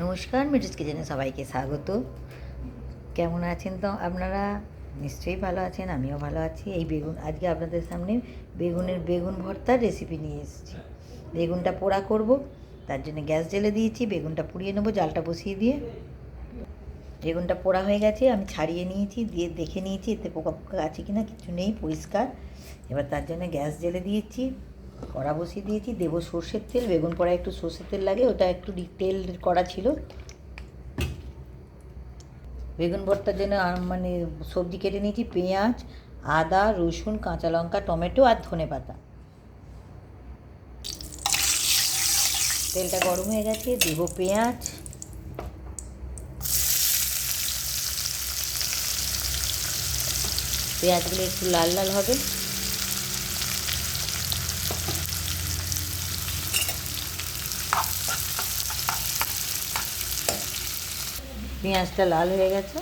নমস্কার, মিঠুস কিচেনে সবাইকে স্বাগত। কেমন আছেন তো আপনারা? নিশ্চয়ই ভালো আছেন, আমিও ভালো আছি। এই আজকে আপনাদের সামনে বেগুন ভর্তার রেসিপি নিয়ে এসেছি। বেগুনটা পোড়া করব, তার জন্য গ্যাস জ্বেলে দিয়েছি। বেগুনটা পুড়িয়ে নেবো জালটা বসিয়ে দিয়ে। বেগুনটা পোড়া হয়ে গেছে, আমি ছাড়িয়ে নিয়েছি, দিয়ে দেখে নিয়েছি এতে পোকা পোকা আছে কি না, কিছু নেই, পরিষ্কার। এবার তার জন্য গ্যাস জ্বেলে দিয়েছি, কড়া বসিয়ে দিয়েছি। দেবো সর্ষের তেল। বেগুন পোড়া একটু সর্ষের তেল লাগে, ওটা একটু তেল করা ছিল। বেগুন ভর্তার জন্য মানে সবজি কেটে নিয়েছি: পেঁয়াজ, আদা, রসুন, কাঁচা লঙ্কা, টমেটো আর ধনেপাতা। তেলটা গরম হয়ে গেছে, দেবো পেঁয়াজ। পেঁয়াজগুলো একটু লাল লাল হবে। পেঁয়াজটা লাল হয়ে গেছে,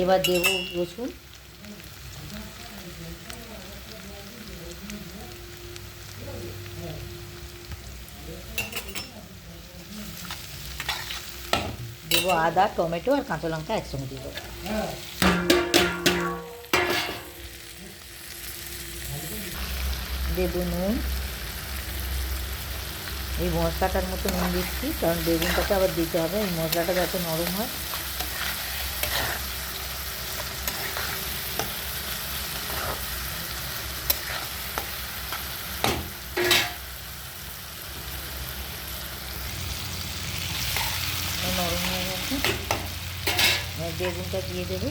এবার দেবো রসুন। দেবো আদা, টমেটো আর কাঁচা লঙ্কা একসঙ্গে দেবো। দেবো নুন। এই মশলাটার মতো নুন দিচ্ছি, কারণ বেগুনটাকে আবার দিতে হবে, এই মশলাটা যাতে নরম হয়। নরম হয়ে গেছে, বেগুনটা দিয়ে দেবো।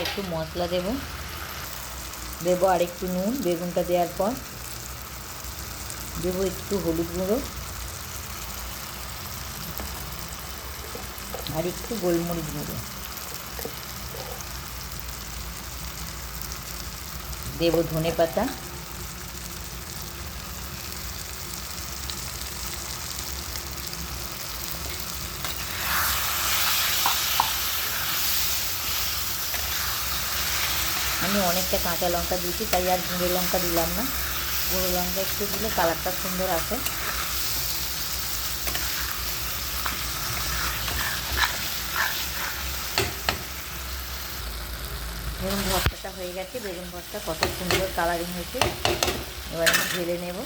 একটু মশলা দেবো আর একটু নুন। বেগুনটা দেওয়ার পর দেবো একটু হলুদ গুঁড়ো আর একটু গোলমরিচ গুঁড়ো। দেবো ধনেপাতা। আমি অনেকটা কাঁচা লঙ্কা দিয়েছি, তাই আর গুঁড়ো লঙ্কা দিলাম না। গুঁড়ো লঙ্কা একটু দিলে কালারটা সুন্দর আসে। বেগুন ভর্তাটা হয়ে গেছে। বেগুন ভর্তা কত সুন্দর কালারিং হয়েছে। এবার আমি ঢেলে নেব।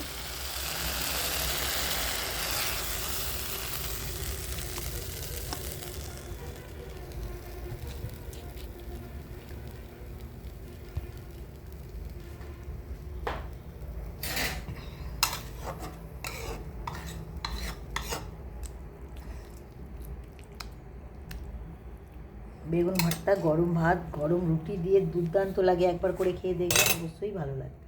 বেগুন ভর্তা গরম ভাত, গরম রুটি দিয়ে দুর্দান্ত লাগে। একবার করে খেয়ে দেখবেন, অবশ্যই ভালো লাগে।